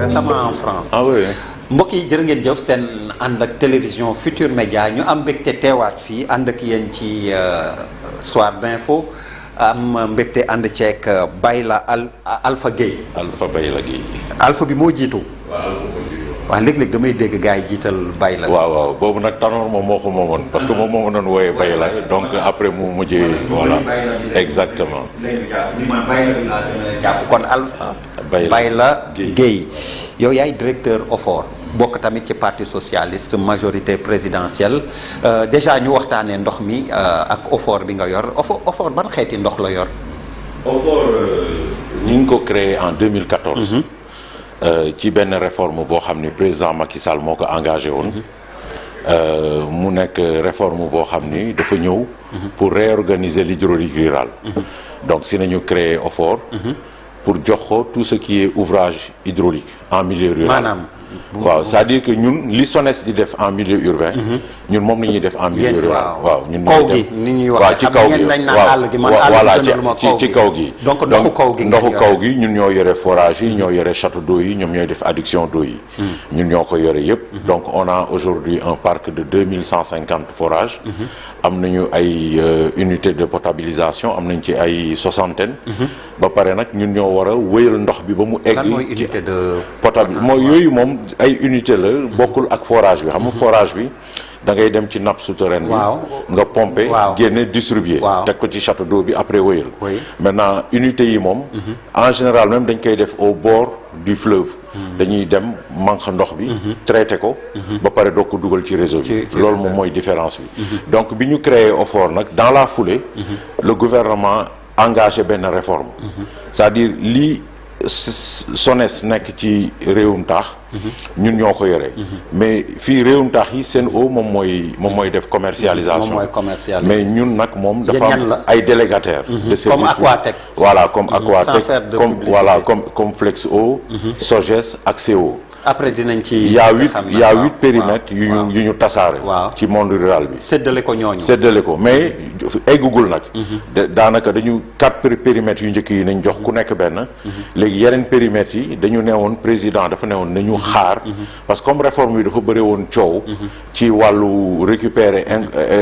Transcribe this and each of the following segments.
récemment en France. Ah oui. mbokk yi jërë ngeen jëf seen ànd ak télévision Futur Média ñu am mbégte teewaat fii ànd ak yéen ci soir d'info am mbégte ànd ceeg Bayla Alpha Gueye. Alpha Bayla Gueye. Alpha bi moo jiitu. waaw Alpha moo jiitu. waaw léeg-léeg damay dégg gars yi jiital Bayla. waaw boobu nag Tanor moom moo ko moomoon parce que moom moo ma doon wooyee Bayla donc après mu mujjee. voilà exactement. léegi Bayla bi laa gën a jàpp kon Alpha. Bayla Gueye yow yaay directeur OFOR. bokk tamit ci parti socialiste majorité présidentielle déjà ñu waxtaanee ndox mi ak OFOR bi nga yor OFOR ban xeeti ndox la yor. OFOR ñu ngi ko créé en 2014. ci benn réforme boo xam ni président Macky Sall moo ko engagé woon. mu nekk réforme boo xam ni dafa ñëw. pour réorganiser l'hydraulique rurale. donc si nañu créé OFOR. pour jox ko tout ce qui est ouvrage hydraulique en milieu rural. maanaam. waaw c'est-à-dire que ñun li SONES di def en milieu urbain. ñun moom la ñuy def en milieu rural. waaw ñun kaw gi ni ñuy wax waaw ci kaw gi voilà ci kaw gi. donc ndoxu kaw gi ndoxu kaw gi ñun ñoo yore forage yi ñoo yore château d'eau yi ñoom ñooy def adduction d'eau yi. ñun ñoo ko yore yëpp. donc on a aujourd'hui un parc de 2150 forages. am nañu ay unité de potabilisation am nañ ci ay 60aine. ba pare nag ñun ñoo war a wéyal ndox bi ba mu egg. lan mooy unité de potable mooy yooyu moom ay unité la bokkul ak forage bi xam nga forage bi da ngay dem ci nappe souterraine bi. nga pomper. génne distribuer. teg ko ci château d'eau bi après wéyal. maintenant unité yi moom. en général même dañ koy def au bord du fleuve. dañuy dem manque ndox bi. traité ko. ba pare doog ko dugal ci réseau bi. loolu moom mooy différence bi. donc bi ñu créé OFOR nag dans la foulée. le gouvernement engagé benn réforme. c'est-à-dire lii SONES nekk ci réewum taax. ñun ñoo ko yore. mais fii réewum taax yi Sen'Eau moom mooy def commercialisation. mais ñun nag moom dafa am ay délégataires. de service comme Aquatec. voilà comme Aquatec comme Flex'Eau. SOGES ak CO. après dinañ ci. il y a huit périmètres yu ñu tasaare. ci monde rural bi. séddale ko ñooñu. séddale ko mais eggugul nag. daanaka dañu 4 périmètres yu njëkk yi nañ jox ku nekk benn. léegi yeneen périmètres yi dañu newoon président dafa newoon nañu xaar. parce que comme réforme bi dafa bëri woon coow. ci wàllu récupérer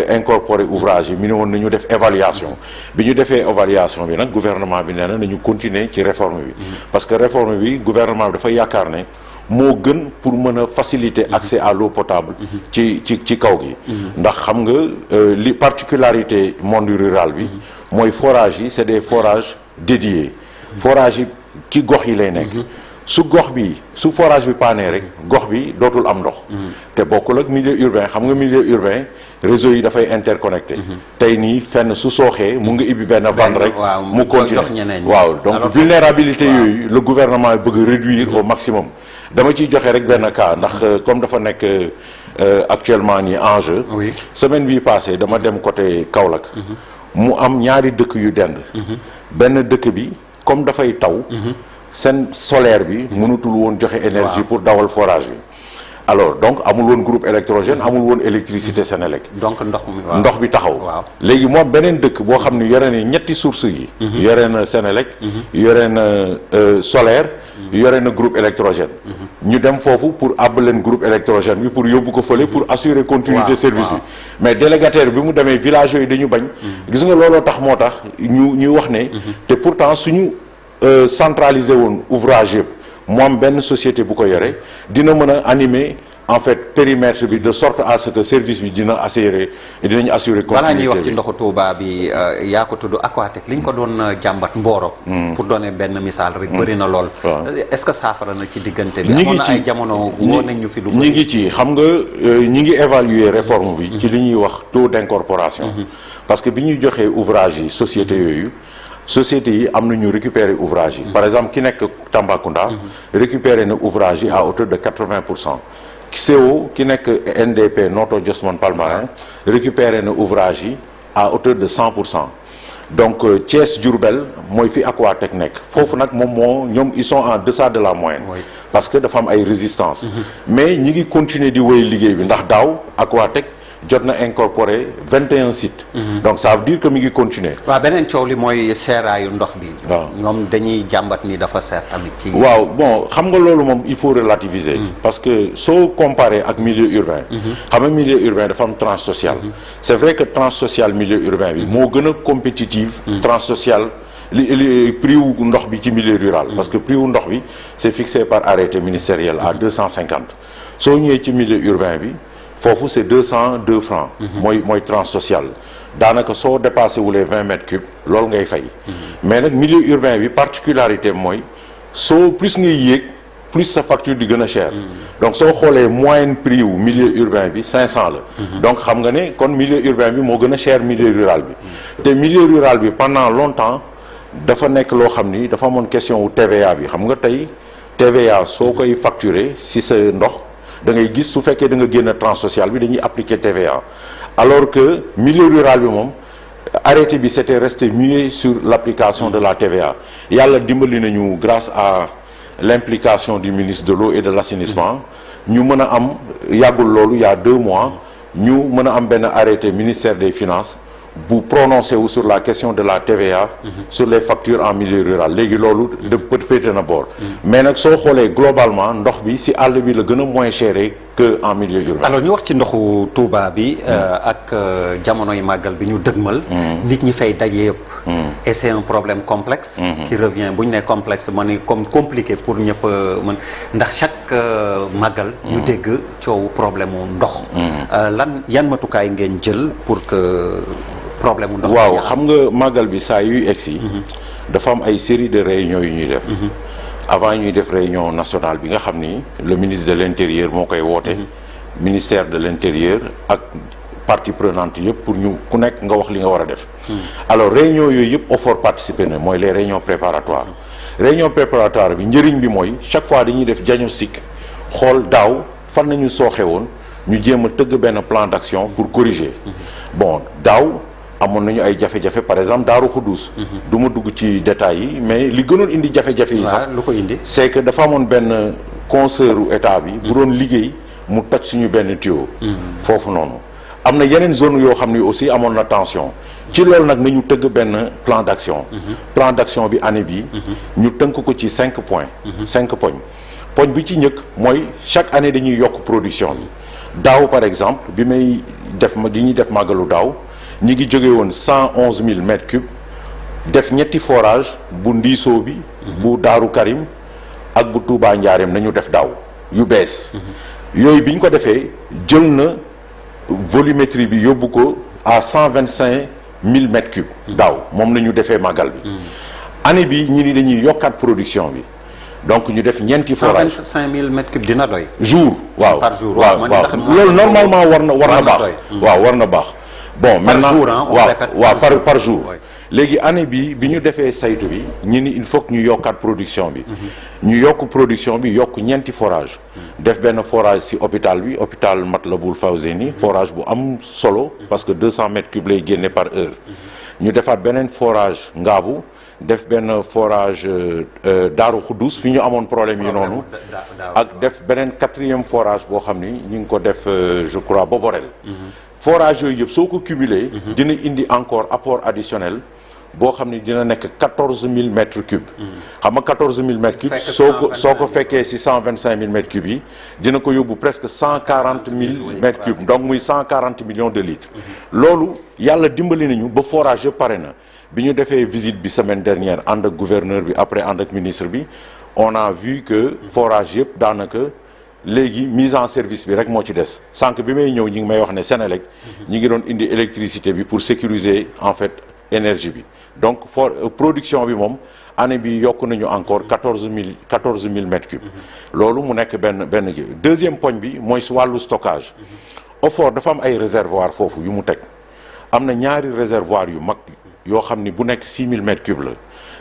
incorporer ouvrage yi mi ne woon nañu def évaluation. bi ñu defee évaluation bi nag gouvernement bi nee na nañu continuer ci réforme bi. parce que réforme bi gouvernement bi dafa yaakaar ne. moo gën pour mën a faciliter accès à l'eau potable ci kaw gi ndax xam nga li particularité monde rural bi mooy forage yi c'est des forages dédiés forage yi ci gox yi lay nekk su forage bi paanee rek gox bi dootul am ndox te bokkul ak milieu urbain xam nga milieu urbain réseau yi dafay interconnecté tey nii fenn su sooxee mu ngi ibbi benn vanne rek mu continuer waaw donc vulnérabilité yooyu le gouvernement bëgg réduire au maximum dama ciy joxe rek benn cas ndax comme dafa nekk actuellement nii enjeu semaine bii passée dama dem côté Kaolack mu am ñaari dëkk yu dend benn dëkk bi comme dafay taw seen solaire bi mënutul woon joxe énergie pour dawal forage bi alors donc amul woon groupe électrogène amul woon électricité Sénélec donc ndox bi taxaw léegi moom beneen dëkk boo xam ne yore na ñetti sources yi yore na Sénélec yore na solaire yore na groupe électrogène ñu dem foofu pour àbb leen groupe électrogène bi pour yóbbu ko fële pour assurer continuité service bi mais délégataire bi mu demee village yooyu dañu bañ gis nga looloo tax moo tax ñuy wax ne te pourtant suñu centraliser woon ouvrage yëpp mu am benn société bu ko yore dina mën a animer en fait périmètre bi de sorte à ce que service bi dinañu assurer continuité. balaa ñuy wax ci ndoxu Touba bi yaa ko tudd Aquatec li ñu ko doon jàmbat Mboro. pour donner benn misaal rek. bëri na lool. est-ce que saafara na ci diggante bi. amoon na ay jamono woo nañ ñu fi du. ñi ngi ci xam nga ñi ngi évaluer réforme bi. ci li ñuy wax taux d'incorporation. parce que bi ñuy joxee ouvrage yi société yooyu. sociétés yi am na ñu récupérer ouvrage yi. par exemple ki nekk Tambacounda. récupérer na ouvrage yi à hauteur de 80%. CO ki nekk NDP Notto Diossman Palmarin récupéré na ouvrage yi à hauteur de 100%. donc Thiès Diourbel mooy fi Aquatec nekk foofu nag moom ñoom ils sont en deçà de la moyenne. parce que dafa am ay résistance mais ñi ngi continuer di wéy liggéey bi ndax daaw Aquatec jot na incorporé 21 sites. Donc ça veut dire que mi ngi continuer. waaw beneen coow li mooy seeraayu ndox bi. waaw ñoom dañuy jàmbat ni dafa seer tamit ci. waaw bon xam nga loolu moom il faut relativiser. parce que soo comparé ak milieu urbain. xam nga milieu urbain dafa am tranche sociale. c'est vrai que tranche sociale milieu urbain bi moo gën a compétitive. tranche sociale li prix wu ndox bi ci milieu rural. parce que prix wu ndox bi c'est fixé par arrêté ministériel à 250. soo ñëwee ci milieu urbain bi foofu c'est 202 francs. mooy tranche sociale. daanaka soo dépassé wu les 20 mètres cubes loolu ngay fay. mais nag milieu urbain bi particularité mooy soo plus ngay yéeg plus sa facture di gën a cher. donc soo xoolee moyenne prix wu milieu urbain bi 500 la. donc xam nga ne kon milieu urbain bi moo gën a cher milieu rural bi. te milieu rural bi pendant longtemps dafa nekk loo xam ni dafa amoon question wu TVA bi xam nga tey TVA soo koy facturer si sa ndox da ngay gis su fekkee da nga génn tranche sociale bi dañuy appliquer TVA. alors que milieu rural bi moom arrêté bi c'était resté muet sur l'application de la TVA yàlla dimbali nañu grâce à l'implication du ministre de l'eau et de l'assainissement ñu mën a am yàggul loolu il y a 2 mois ñu mën a am benn arrêté ministère des finances bu prononcé wu sur la question de la TVA sur les factures en milieu rural léegi loolu de peut féete na boor mais nag soo xoolee globalement ndox bi ci àll bi la gën a moins chéré que en milieu urbain. alors ñu wax ci ndoxu Touba bi ak jamonoy màggal bi ñu dëgmal nit ñi fay daje yëpp et c'est un problème complexe qui revient bu ñu nee complexe ma ne comme compliqué pour ñëpp mën ndax chaque màggal ñu dégg coow problème mu ndox lan yan matukaay ngeen jël pour que problème mu ndox waaw xam nga màggal bi saa yuy egsi dafa am ay série de réunions yu ñuy def avant ñuy def réunion nationale bi nga xam ni le ministre de l'intérieur moo koy woote ministère de l'intérieur ak parties prenantes yëpp pour ñu ku nekk nga wax li nga war a def alors réunion yooyu yëpp OFOR participer na mooy les réunions préparatoires réunion préparatoire bi njëriñ bi mooy chaque fois dañuy def diagnostic xool daaw fan nañu sooxe woon ñu jéem a tëgg benn plan d'action pour corriger bon daaw amoon nañu ay jafe-jafe par exemple Daaru Xuddus du ma dugg ci détails yi mais li gënoon indi jafe-jafe yi sax lu ko indi c'est que dafa amoon benn concert u état bi bu doon liggéey mu toj suñu benn tuyau foofu noonu am na yeneen zone yoo xam ni aussi amoon na tension ci loolu nag nañu tëgg benn plan d'action bi année bi ñu tënk ko ci 5 points 5 poñ bi ci njëkk mooy chaque année dañuy yokk production bi daaw par exemple bi ñuy def màggalu daaw ñi ngi jóge woon 111 000 mètres cubes def ñetti forage bu Ndiisoo bi bu Daaru Karim ak bu Touba Njaareem nañu def daaw yu bees yooyu bi ñu ko defee jël na volumétrie bi yóbbu ko à 125 000 mètres cubes daaw moom nañu defee màggal bi année bi ñi ni dañuy yokkaat production bi donc ñu def ñeenti forage 125 000 mètres cubes dina doy jour waaw par jour waaw loolu normalement war na baax waaw war na baax bon maintenant waaw par jour léegi année bi ñu defee saytu bi ñu ni il faut que ñu yokkaat production bi ñu yokk production bi yokk ñeenti forage def benn forage ci hôpital bi hôpital Matlaboul Fawzeyni forage bu am solo parce que 200 mètres cubes lay génne par heure ñu defaat beneen forage Ngaabu def benn forage Daaru Xuddus fi ñu amoon problème yi noonu ak def beneen 4e forage boo xam ni ñu ngi ko def je crois Boborel forage yooyu yëpp soo ko cumulé dina indi encore apport additionnel boo xam ni dina nekk 14 000 mètres cubes xam nga 14 000 mètres cubes soo ko fekkee ci 125 000 mètres cubes yi dina ko yóbbu presque 140 000 mètres cubes donc muy 140 millions de litres loolu yàlla dimbali nañu ba forage yëpp pare na bi ñu defee visite bi semaine dernière ànd ak gouverneur bi après ànd ak ministre bi on a vu que forage yëpp daanaka léegi mise en service bi rek moo ci des sànq bi may ñëw ñi ngi may wax ne Sénélec ñi ngi doon indi électricité bi pour sécuriser en fait énergie bi donc production bi moom année bi yokk nañu encore 14 000 mètres cubes loolu mu nekk benn gi deuxième poñ bi mooy si wàllu stockage OFOR dafa am ay réservoir foofu yu mu teg am na ñaari réservoir yu mag yoo xam ni bu nekk 6 000 mètres cubes la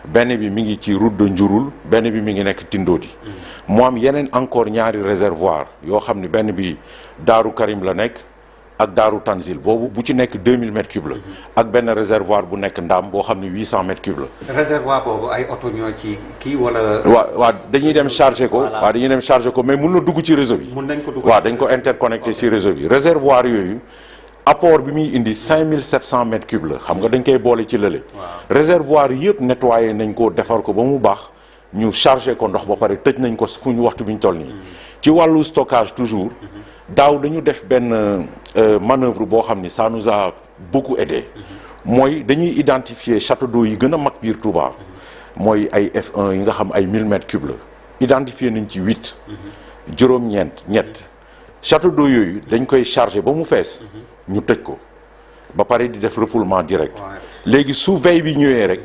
benn bi mi ngi ci route de Njurul benn bi mi ngi nekk Tindodi mu am yeneen encore ñaari réservoir yoo xam ni benn bi Daaru Karim la nekk ak Daaru Tanzil boobu bu ci nekk 2000 mètres cubes la ak benn réservoir bu nekk Ndaam boo xam ni 800 mètres cubes la. réservoir boobu ay oto ñoo ci kii wala. waaw dañuy dem charger ko. waaw dañuy dem charger ko mais mun na dugg ci réseau bi. mun nañ ko dugg waaw dañ ko interconnecté ci réseau bi réservoir yooyu apport bi muy indi 5700 mètres cubes la xam nga dañ koy boole ci lële. réservoir yëpp nettoyé nañ ko defar ko ba mu baax ñu chargé ko ndox ba pare tëj nañ ko fu ñu waxtu bi ñu toll nii. ci wàllu stockage toujours daaw dañu def benn manœuvre boo xam ni ça nous a beaucoup aidé. mooy dañuy identifier château d'eau yi gën a mag biir Touba. mooy ay F1 yi nga xam ay 1000 mètres cubes la. identifier nañ ci 8. juróom-ñett ñett château d'eau yooyu dañ koy chargé ba mu fees. ñu tëj ko ba pare di def refoulement direct. léegi su veille bi ñëwee rek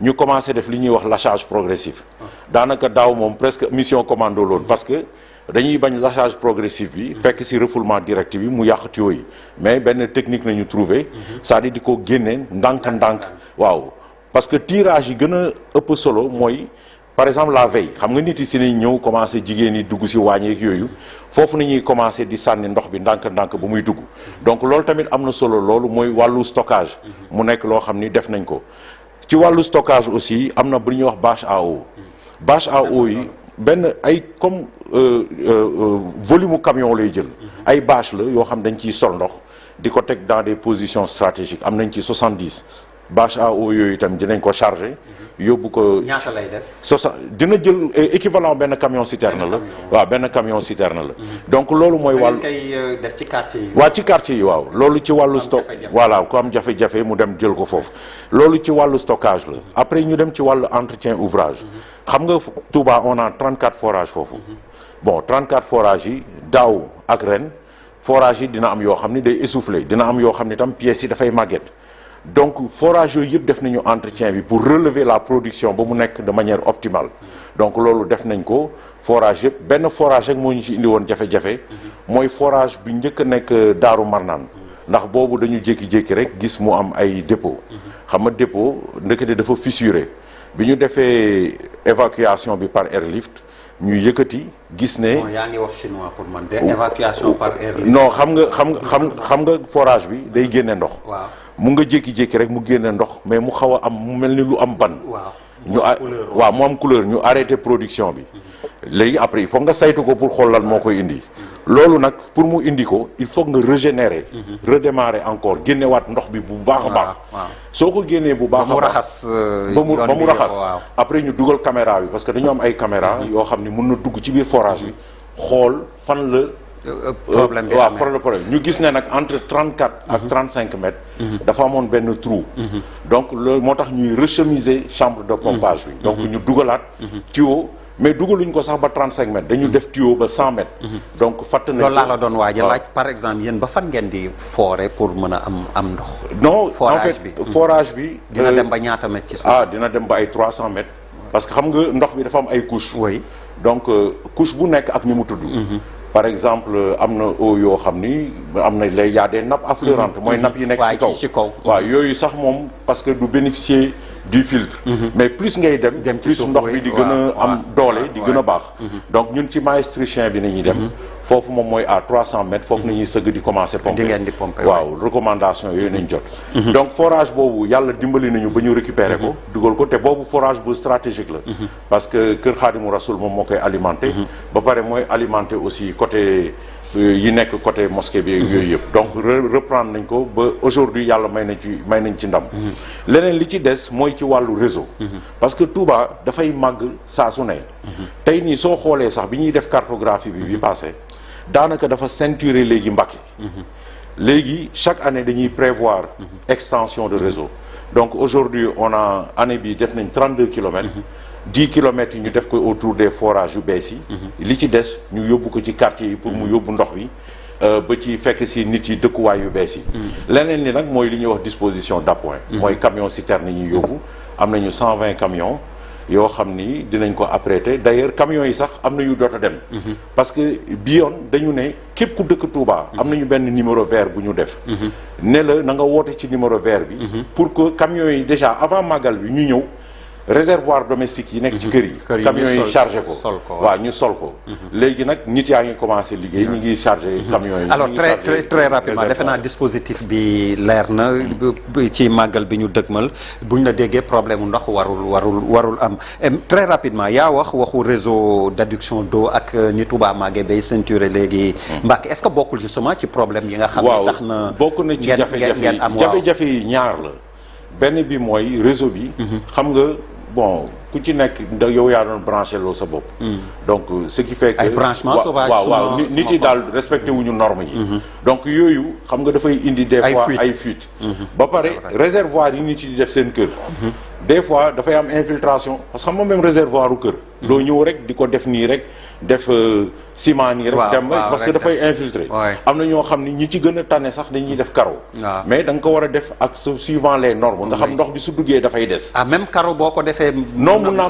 ñu commencé def li ñuy wax lâchage progressif. daanaka daaw moom presque mission commando loon parce que dañuy bañ lâchage progressif bi. fekk ci refoulement direct bi mu yàq tuyau yi mais benn technique nañu trouvé. c'est-à-dire di ko génnee ndànk-ndànk. waaw parce que tirage yi gën a ëpp solo mooy. par exemple la veille xam nga nit yi si nañ ñëw commencé jigéen ñi dugg si wàññeek yooyu foofu nañuy commencé di sànni ndox bi ndànk-ndànk ba muy dugg donc loolu tamit am na solo loolu mooy wàllu stockage mu nekk loo xam ni def nañ ko ci wàllu stockage aussi am na bu ñuy wax bâche à eau bâche à eau yi benn ay comme volume camion lay jël ay bâche la yoo xam dañ ciy sol ndox di ko teg dans des positions stratégiques am nañ ci 70 bâche à eau yooyu itam dinañ ko chargé yóbbu ko. ñaata lay def. dina jël équivalent benn camion citerne la. waaw benn camion citerne la. donc loolu mooy wàllu. koy def ci quartier yi. waaw ci quartier yi waaw loolu ci wàllu stock. voilà ku am jafe-jafe mu dem jël ko foofu. loolu ci wàllu stockage la. après ñu dem ci wàllu entretien ouvrage. xam nga Touba on a 34 forages foofu. bon 34 forages yi daaw ak ren forage yi dina am yoo xam ni day essoufflé dina am yoo xam ni tam pièces yi dafay màgget. donc forage yooyu yëpp def nañu entretien bi pour relever la production ba mu nekk de manière optimale donc loolu def nañ ko forage yëpp benn forage rek moo ñu ci indi woon jafe-jafe mooy forage bi njëkk a nekk Daaru Marnaan ndax boobu dañu jékki-jékki rek gis mu am ay dépôt xam nga dépôt ndekete dafa fissuré bi ñu defee évacuation bi par airlift ñu yëkkati gis ne. non yaa ngi wax chinois pour man de évacuation par airlift. non xam nga forage bi day génne ndox. waaw. mu nga jékki-jékki rek mu génne ndox mais mu xaw a am mu mel ni lu am ban. waaw mu am couleur ñu arrêté production bi. léegi après il faut nga saytu ko pour xool lan moo koy indi. loolu nag pour mu indi ko il faut nga régénérer. redémarrer encore génnewaat ndox bi bu baax a baax. soo ko génnee bu baax a baax ba mu raxas après ñu dugal caméra bi parce que dañu am ay caméra yoo xam ni mën na dugg ci biir forage bi xool fan la. problème bi waaw problème ñu gis ne nag entre 34 ak 35 mètres. dafa amoon benn trou. donc loolu moo tax ñuy rechemiser chambre de pompage bi. donc ñu dugalaat tuyau mais dugaluñ ko sax ba 35 mètres dañu def tuyau ba 100 mètres. donc fatt nañ loolu laa la doon waaj a laaj par exemple yéen ba fan ngeen di forer pour mën a am ndox. non forage en fait bi forage bi. dina dem ba ñaata mètres ci suuf. dina dem ba ay 300 mètres. parce que xam nga ndox bi dafa am ay couches. oui donc couche bu nekk ak ni mu tudd. par exemple am na eau yoo xam ni am na y a des nappes affleurantes mooy nappes yi nekk ci kaw waaw yooyu sax moom parce que du bénéficier du filtre mais plus ngay dem plus ndox bi di gën a am doole di gën a baax donc ñun ci maestricien bi nañuy dem foofu moom mooy à 300 mètres foofu nañuy sëgg di commencer pomper waaw recommandation yooyu nañ jot donc forage boobu yàlla dimbali nañu ba ñu récupérer ko dugal ko te boobu forage bu stratégique la parce que Kër Xaadimu Rasul moom moo koy alimenter ba pare mooy alimenter aussi côté yi nekk côté mosquée bi yooyu yëpp donc reprendre nañ ko ba aujourd'hui yàlla may nañ ci ndam leneen li ci des mooy ci wàllu réseau parce que Touba dafay màgg saa su ne tey nii soo xoolee sax bi ñuy def cartographie bi passé daanaka dafa ceinturer léegi Mbacké léegi chaque année dañuy prévoir extension de réseau donc aujourd'hui on a année bi def nañ 32 kilomètres 10 kilomètres yi ñu def ko autour des forages yu bees yi li ci des ñu yóbbu ko ci quartier yi pour mu yóbbu ndox bi ba ci fekk si nit yi dëkkuwaay yu bees yi leneen li nag mooy li ñuy wax disposition d'appoint mooy camion citerne yi ñuy yóbbu am nañu 120 camions yoo xam ni dinañ ko apprêter d'ailleurs camions yi sax am na yu doot a dem parce que bi yoon dañu ne képp ku dëkk Touba am nañu benn numéro vert bu ñu def ne la na nga woote ci numéro vert bi pour que camions yi déjà avant màggal bi ñu ñëw réservoir domestique yi nekk ci kër yi camions yi chargé ko waaw ñu sol ko léegi nag nit yaa ngi commencé liggéey ñu ngi chargé camions yi alors très rapidement defe naa dispositif bi leer na ci màggal bi ñu dëgmal buñ la déggee problème mu ndox warul am très rapidement yaa waxu réseau d'adduction d'eau ak ni Touba Maguette bay ceinture léegi Mbacké est-ce que bokkul justement ci problème yi nga xam ne tax na bokk na ci jafe-jafe yi ñaar la benn bi mooy réseau bi xam nga bon ku ci nekk yow yaa doon branché loo sa bopp donc ce qui fait que ay branchement sauvage waaw nit yi daal respecté wuñu normes yi donc yooyu xam nga dafay indi des fois ay fuite ba pare réservoir yi nit yi di def seen kër des fois dafay am infiltration parce que xam nga même réservoir u kër doo ñëw rek di ko def nii rek def ciment nii rek dem parce que dafay infiltrer am na ñoo xam ni ñi ci gën a tànne sax dañuy def carreau mais da nga ko war a def ak suivant les normes nga xam ndox bi su duggee dafay des même carreau boo ko defee non mun na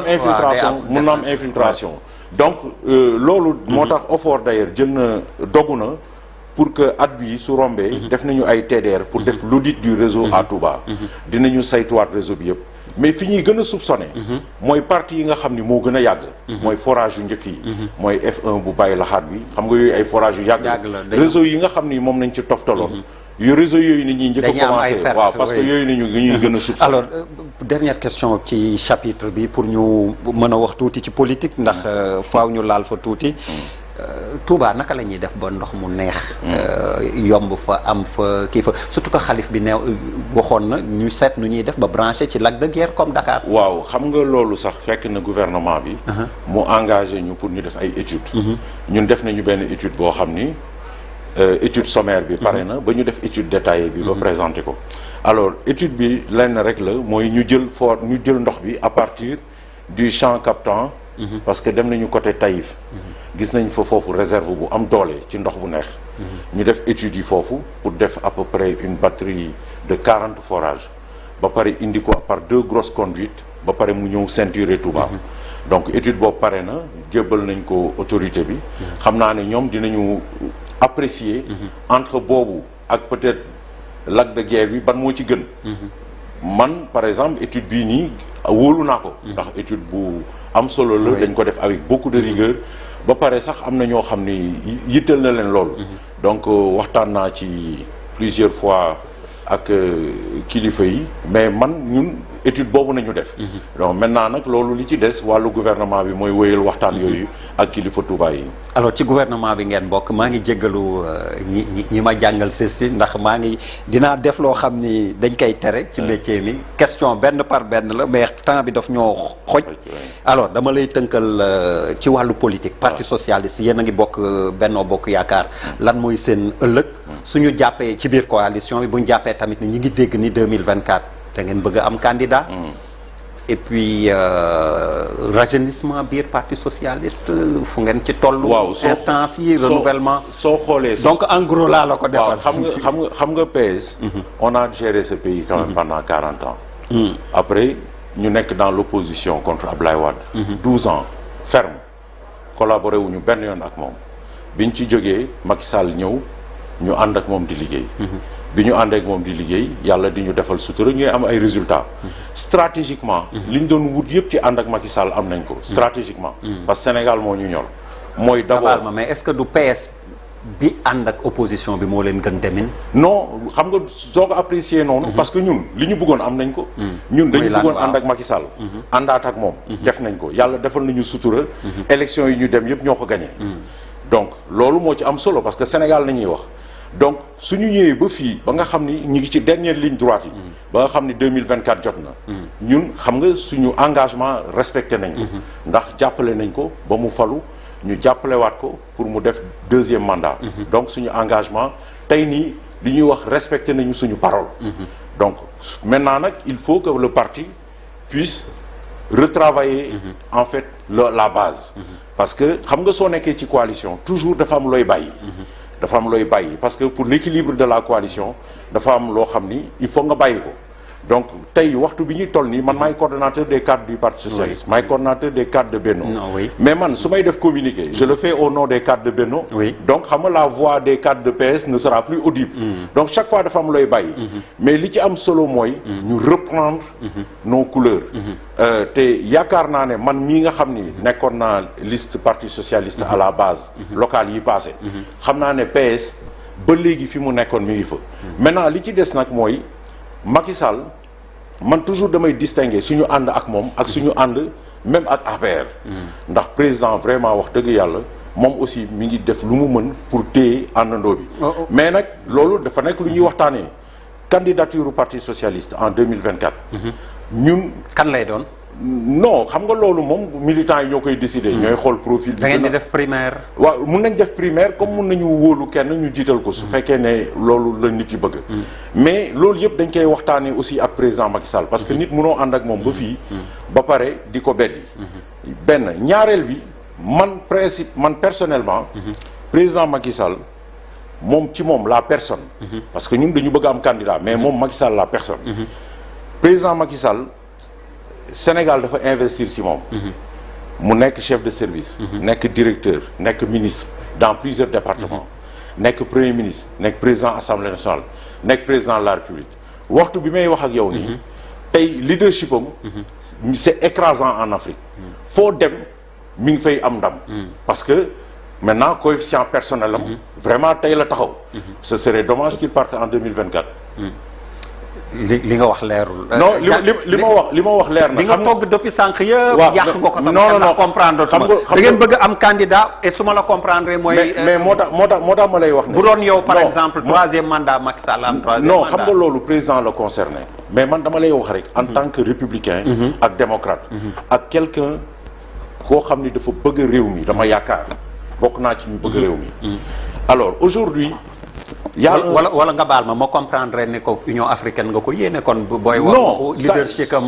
am infiltration donc loolu moo tax OFOR d'ailleurs jël na dogu na pour que at bi su rombee def nañu ay TDR pour def l'audit du réseau à Touba dinañu saytuwaat réseau bi yëpp mais fi ñuy gën a soupçonné mooy partie yi nga xam ni moo gën a yàgg mooy forage yu njëkk yi mooy F1 bu bàyyi laxaat bi xam nga yooyu ay forage yu yàgg réseau yi nga xam ni moom nañ ci toftaloon yu réseau yooyu nit ñi njëkk a commencé waaw parce que yooyu nañu ñuy gën a soupçonné alors dernière question ci chapitre bi pour ñu mën a wax tuuti ci politique ndax faaw ñu laal fa tuuti Touba naka la ñuy def ba ndox mu neex yomb fa am fa kii fa surtout que xalif bi neew waxoon na ñu seet nu ñuy def ba branché ci lac de Guiers comme Dakar waaw xam nga loolu sax fekk na gouvernement bi mu engagé ñu pour ñu def ay études ñun def nañu benn étude boo xam ni étude sommaire bi pare na ba ñu def étude détaillée bi ba présenté ko alors étude bi lenn rek la mooy ñu jël ndox bi à partir du champ captant parce que dem nañu côté Taïf gis nañ fa foofu réserve bu am doole ci ndox bu neex ñu def études yi foofu pour def à peu près une batterie de 40 forages ba pare indi ko par 2 grosses conduites ba pare mu ñëw ceinturer Touba donc étude boobu pare na jébbal nañ ko autorité bi xam naa ne ñoom dinañu apprécier entre boobu ak peut-être lac de Guiers bi ban moo ci gën man par exemple étude bii nii wóolu naa ko ndax étude bu am solo la dañ ko def avec beaucoup de rigueur ba pare sax am na ñoo xam ni yittal na leen loolu donc waxtaan naa ci plusieurs fois ak kilifa yi mais man ñun étude boobu nañu def donc maintenant nag loolu li ci des wàllu gouvernement bi mooy wéyal waxtaan yooyu ak kilifa Touba yi alors ci gouvernement bi ngeen bokk maa ngi jéggalu ñi ma jàngal sesti ndax maa ngi dinaa def loo xam ni dañ koy tere ci métier mi question benn par benn la mais temps bi daf ñoo xoj alors dama lay tënkal ci wàllu politique parti socialiste yéen a ngi bokk Benno Bokk Yaakaar lan mooy seen ëllëg suñu jàppee ci biir coalition bi bu ñu jàppee tamit ni ñi ngi dégg ni 2024 da ngeen bëgg a am candidat et puis rajeunissement biir parti socialiste fu ngeen ci tollu instance yi renouvellement soo xoolee donc en gros laa la ko defal xam nga PS on a géré ce pays quand même pendant 40 ans après ñu nekk dans l'opposition contre Ablaye Wade 12 ans ferme collaboré wuñu benn yoon ak moom biñ ci jógee Macky Sall ñëw ñu ànd ak moom di liggéey bi ñu ànd ak moom di liggéey yàlla di ñu defal sutura ñuy am ay résultats stratégiquement li ñu doon wut yëpp ci ànd ak Macky Sall am nañ ko stratégiquement parce que Sénégal moo ñu ñor mooy d'abord mais est-ce que du PS bi ànd ak opposition bi moo leen gën demin non xam nga soo ko apprécier noonu parce que ñun li ñu bëggoon am nañ ko ñun dañu bëggoon ànd ak Macky Sall àndaat ak moom def nañ ko yàlla defal nañu sutura élection yi ñu dem yëpp ñoo ko gagné donc loolu moo ci am solo parce que Sénégal nañuy wax donc suñu ñëwee ba fii ba nga xam ni ñu ngi ci dernière ligne droite yi ba nga xam ni 2024 jot na ñun xam nga suñu engagement respecté nañ ko ndax jàppale nañ ko ba mu falu ñu jàppalewaat ko pour mu def 2e mandat donc suñu engagement tey nii li ñuy wax respecté nañu suñu parole donc maintenant nag il faut que le parti puisse retravailler en fait la base parce que xam nga soo nekkee ci coalition toujours dafa am looy bàyyi parce que pour l'équilibre de la coalition dafa am loo xam ni il faut nga bàyyi ko donc tey waxtu bi ñuy toll nii man maay coordonnateur des cadres du parti socialiste. maay coordonnateur des cadres de Benno. mais man su may def communiqué je le fais au nom des cadres de Benno. donc xam nga la voix des cadres de PS ne sera plus audible. donc chaque fois dafa am looy bàyyi. mais li ci am solo mooy. ñu reprendre nos couleurs. te yaakaar naa ne man mii nga xam ni nekkoon naa liste parti socialiste à la base. locale yi passé. xam naa ne PS ba léegi fi mu nekkoon mi ngi fa. maintenant li ci des nag mooy. Macky Sall man toujours damay distinguer suñu ànd ak moom ak suñu ànd même ak APR. ndax président vraiment wax dëgg yàlla moom aussi mi ngi def lu mu mën pour téye àndandoo bi. mais nag loolu dafa nekk lu ñuy waxtaanee candidature parti socialiste en 2024. ñun kan lay doon. non xam nga loolu moom militants yi ñoo koy décider. ñooy xool profil bi. da ngeen di def primaire. waaw mun nañ def primaire comme mun nañu wóolu kenn ñu jiital ko su fekkee ne loolu la nit yi bëgg. mais loolu yëpp dañ koy waxtaanee aussi ak président Macky Sall parce que nit munoo ànd ak moom ba fii. ba pare di ko beddi. benn ñaareel bi man personnellement. président Macky Sall moom ci moom la personne. parce que ñun dañu bëgg am candidat mais moom Macky Sall la personne. président Macky Sall. Sénégal dafa investir ci moom. mu nekk chef de service. nekk directeur nekk ministre dans plusieurs départements. nekk premier ministre nekk président assemblée nationale nekk président de la république waxtu bi may wax ak yow nii. tey leadership am. c'est écrasant en Afrique. foo dem mi ngi fay am ndam. parce que maintenant coefficient personnel am. vraiment tey la taxaw. ce serait dommage qu'il parte en 2024. li nga wax leerul. non li ma wax leer na. li nga togg depuis sànq yëpp. yàq nga ko sama xel ndax comprendre tuma da ngeen bëgg am candidat et su ma la comprendre mooy. mais moo tax ma lay wax ne. bu doon yow par exemple troisième mandat Macky Sall am troisième mandat. non xam nga loolu président la concerné. mais man dama lay wax rek. en tant que républicain. ak démocrate. ak quelqu'un koo xam ni dafa bëgg réew mi dama yaakaar bokk naa ci ñu bëgg réew mi. alors aujourd'hui wala nga baal ma comprendre ne ko Union africaine nga ko yéene kon booy wax waxu leadership am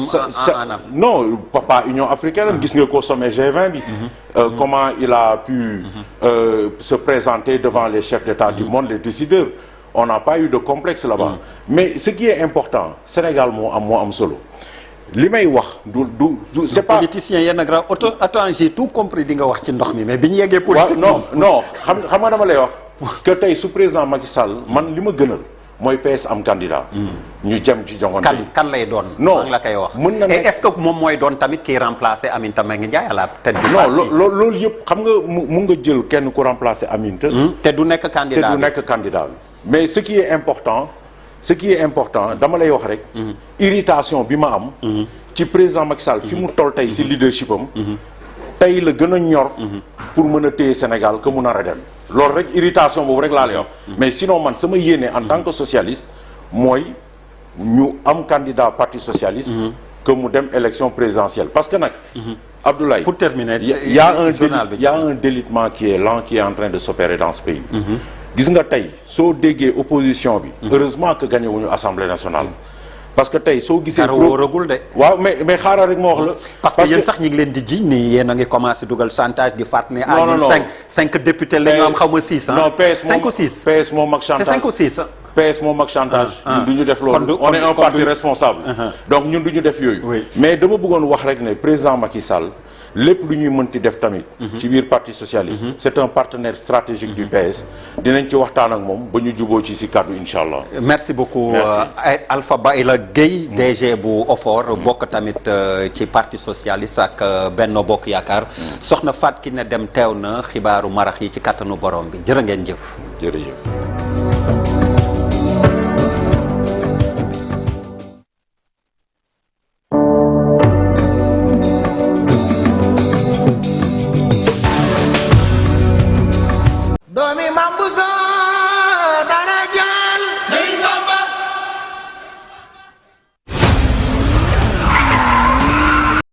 non papa Union africaine gis nga ko sommet G20 bi comment il a pu se présenter devant les chefs d'État du monde les décideurs on n'a pas eu de complexe là-bas mais ce qui est important Sénégal moo am solo li may wax du c'est pas politicien yenn grave attends j'ai tout compris di nga wax ci ndox mi mais bi ñu yeggee politique non xam nga dama lay wax que tey su président Macky Sall man li ma gënal mooy PS am candidat. ñu jëm ci joŋante kan lay doon. non la koy wax. mën na et est-ce que moom mooy doon tamit kii remplacer Aminata Mbengue Ndiaye à la tête du parti. non loolu yëpp xam nga mun nga jël kenn ku remplacer Aminata. te du nekk candidat bi mais ce qui est important dama lay wax rek. irritation bi ma am. ci président Macky Sall fi mu toll tey si leadership am. tey la gën a ñor. pour mën a téye Sénégal que mu nar a dem. loolu rek irritation boobu rek laa lay wax. mais sinon man sama yéene en tant que socialiste mooy ñu am candidat parti socialiste. que mu dem élection présidentielle parce que nag. Abdoulaye pour terminer il y a un délitement qui est lent qui est en train de s'opérer dans ce pays. gis nga tey soo déggee opposition bi. heureusement que gagné wuñu assemblée nationale. parce que tey soo gisee. wóoragul de. waaw mais xaaral rek ma wax la. parce que yéen sax ñi ngi leen di jiñ ni yéen a ngi commencé dugal chantage di fàttali ne. non cinq députés la ñu am xaw ma 6 non PS moom 5 ou 6. PS moom ak chantage c'est 5 ou 6. PS moom ak chantage. ñun du ñu def loolu on est un parti responsable. donc ñun du ñu def yooyu. mais dama bëggoon wax rek ne président Macky Sall lépp lu ñuy mënti def tamit. ci biir parti socialiste. c'est un partenaire stratégique du PS. dinañ ci waxtaan ak moom ba ñu juboo ci si kàddu incha allah. merci beaucoup Alpha Bayla Gueye DG bu OFOR bokk tamit ci parti socialiste ak Benno Bokk Yaakaar. soxna Fatou Kiné Deme teew na xibaaru marax yi ci kattanu borom bi jërë ngeen jëf. jërëjëf.